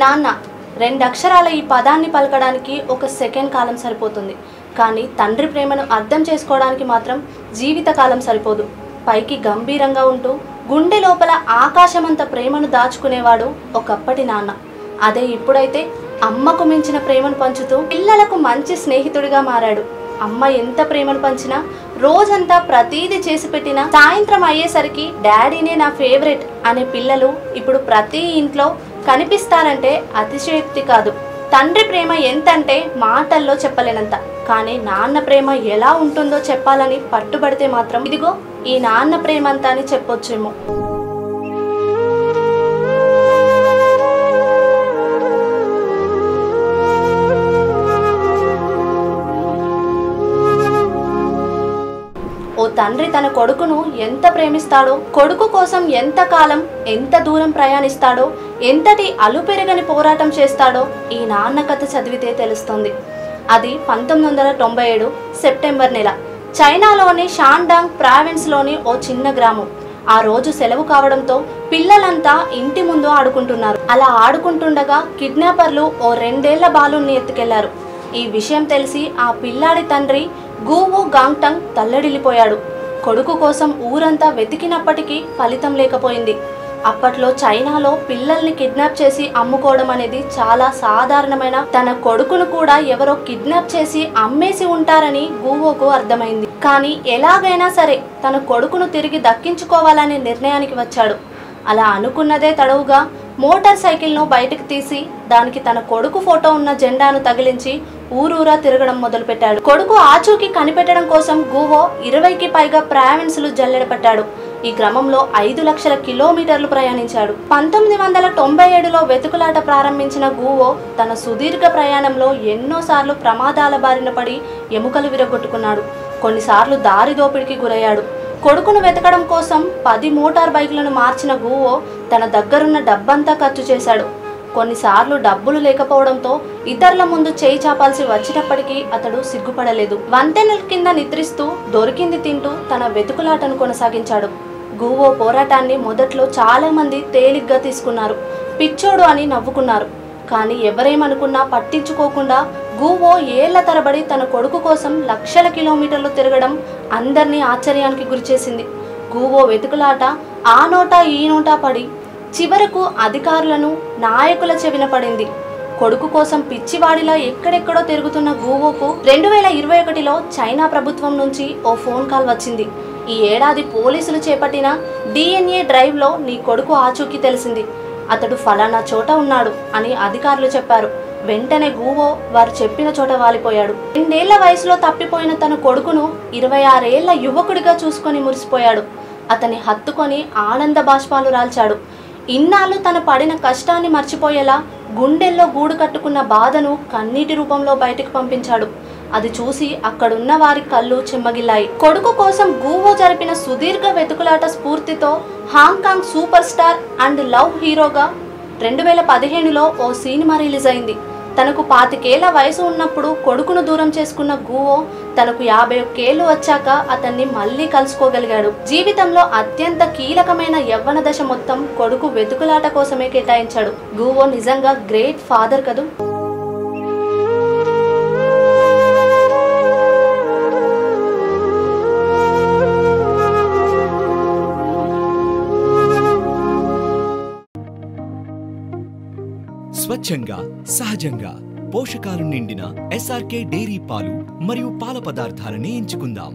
నాన్న రెండు అక్షరాల ఈ పదాన్ని పలకడానికి ఒక సెకండ్ కాలం సరిపోతుంది. కానీ తండ్రి ప్రేమను అర్థం చేసుకోవడానికి మాత్రం జీవితకాలం సరిపోదు. పైకి గంభీరంగా ఉంటూ గుండె లోపల ఆకాశమంత ప్రేమను దాచుకునేవాడు ఒకప్పటి నాన్న. అదే ఇప్పుడైతే అమ్మకు మించిన ప్రేమను పంచుతూ పిల్లలకు మంచి స్నేహితుడిగా మారాడు. అమ్మ ఎంత ప్రేమను పంచినా, రోజంతా ప్రతీది చేసి పెట్టినా, సాయంత్రం అయ్యేసరికి డాడీనే నా ఫేవరెట్ అనే పిల్లలు ఇప్పుడు ప్రతి ఇంట్లో కనిపిస్తారంటే అతిశయోక్తి కాదు. తండ్రి ప్రేమ ఎంతంటే మాటల్లో చెప్పలేనంత. కానీ నాన్న ప్రేమ ఎలా ఉంటుందో చెప్పాలని పట్టుబడితే మాత్రం ఇదిగో ఈ నాన్న ప్రేమ అంతా అని చెప్పొచ్చేమో. ఓ తండ్రి తన కొడుకును ఎంత ప్రేమిస్తాడో, కొడుకు కోసం ఎంత కాలం ఎంత దూరం ప్రయాణిస్తాడో, ఎంతటి అలుపెరగని పోరాటం చేస్తాడో ఈ నాన్న కథ చదివితే తెలుస్తుంది. అది 1997 సెప్టెంబర్ నెల చైనాలోని షాన్డాంగ్ ప్రావిన్స్లోని ఓ చిన్న గ్రామం. ఆ రోజు సెలవు కావడంతో పిల్లలంతా ఇంటి ముందు ఆడుకుంటున్నారు. అలా ఆడుకుంటుండగా కిడ్నాపర్లు ఓ 2 ఏళ్ల బాలుని ఎత్తుకెళ్లారు. ఈ విషయం తెలిసి ఆ పిల్లాడి తండ్రి గూవో గాంగ్టంగ్ తల్లడిల్లిపోయాడు. కొడుకు కోసం ఊరంతా వెతికినప్పటికీ ఫలితం లేకపోయింది. అప్పట్లో చైనాలో పిల్లల్ని కిడ్నాప్ చేసి అమ్ముకోవడం అనేది చాలా సాధారణమైన. తన కొడుకును కూడా ఎవరో కిడ్నాప్ చేసి అమ్మేసి ఉంటారని గూవోకు అర్థమైంది. కానీ ఎలాగైనా సరే తన కొడుకును తిరిగి దక్కించుకోవాలనే నిర్ణయానికి వచ్చాడు. అలా అనుకున్నదే తడవుగా మోటార్ సైకిల్ను బయటకు తీసి దానికి తన కొడుకు ఫోటో ఉన్న జెండాను తగిలించి ఊరూరా తిరగడం మొదలుపెట్టాడు. కొడుకు ఆచూకీ కనిపెట్టడం కోసం గూవో 20కి పైగా ప్రావిన్స్లు జల్లెడపట్టాడు. ఈ క్రమంలో 5 లక్షల కిలోమీటర్లు ప్రయాణించాడు. 1997లో వెతుకులాట ప్రారంభించిన గూవో తన సుదీర్ఘ ప్రయాణంలో ఎన్నోసార్లు ప్రమాదాల బారిన పడి ఎముకలు విరగొట్టుకున్నాడు. కొన్నిసార్లు దారి దోపిడికి గురయ్యాడు. కొడుకును వెతకడం కోసం 10 మోటార్ బైకులను మార్చిన గూవో తన దగ్గరున్న డబ్బంతా ఖర్చు చేశాడు. కొన్నిసార్లు డబ్బులు లేకపోవడంతో ఇతరుల ముందు చేయి చాపాల్సి వచ్చినప్పటికీ అతడు సిగ్గుపడలేదు. వంతెనల కింద నిద్రిస్తూ దొరికింది తింటూ తన వెతుకులాటను కొనసాగించాడు. గూవో పోరాటాన్ని మొదట్లో చాలా మంది తేలిగ్గా తీసుకున్నారు. పిచ్చోడు అని నవ్వుకున్నారు. కానీ ఎవరేమనుకున్నా పట్టించుకోకుండా గూవో ఏళ్ల తరబడి తన కొడుకు కోసం లక్షల కిలోమీటర్లు తిరగడం అందరినీ ఆశ్చర్యానికి గురిచేసింది. గూవో వెతుకులాట ఆ నోటా ఈ నోటా పడి చివరకు అధికారులను నాయకుల చెవిన పడింది. కొడుకు కోసం పిచ్చివాడిలా ఎక్కడెక్కడో తిరుగుతున్న గూవోకు 2021లో చైనా ప్రభుత్వం నుంచి ఓ ఫోన్ కాల్ వచ్చింది. ఈ ఏడాది పోలీసులు చేపట్టిన DNA డ్రైవ్లో నీ కొడుకు ఆచూకీ తెలిసింది. అతడు ఫలానా చోట ఉన్నాడు అని అధికారులు చెప్పారు. వెంటనే గూవో వారు చెప్పిన చోట వాలిపోయాడు. 2 ఏళ్ల వయసులో తప్పిపోయిన తన కొడుకును 26 ఏళ్ల యువకుడిగా చూసుకొని మురిసిపోయాడు. అతన్ని హత్తుకొని ఆనంద బాష్పాలు రాల్చాడు. ఇన్నాళ్ళు తను పడిన కష్టాన్ని మర్చిపోయేలా గుండెల్లో గూడు కట్టుకున్న బాధను కన్నీటి రూపంలో బయటకు పంపించాడు. అది చూసి అక్కడున్న వారి కళ్ళు చెమ్మగిల్లాయి. కొడుకు కోసం గూవో జరిపిన సుదీర్ఘ వెతుకులాట స్ఫూర్తితో Hong Kong super star and love హీరోగా 2015లో ఓ సినిమా రిలీజ్ అయింది. తనకు 25 ఏళ్ల వయసు ఉన్నప్పుడు కొడుకును దూరం చేసుకున్న గూవో తనకు 51 ఏళ్లు వచ్చాక అతన్ని మళ్ళీ కలుసుకోగలిగాడు. జీవితంలో అత్యంత కీలకమైన యవ్వన దశ మొత్తం కొడుకు వెతుకులాట కోసమే కేటాయించాడు. గూవో నిజంగా గ్రేట్ ఫాదర్ కదూ. స్వచ్ఛంగా సహజంగా పోషకాలు నిండిన SRK డైరీ పాలు మరియు పాల పదార్థాలని ఎంచుకుందాం.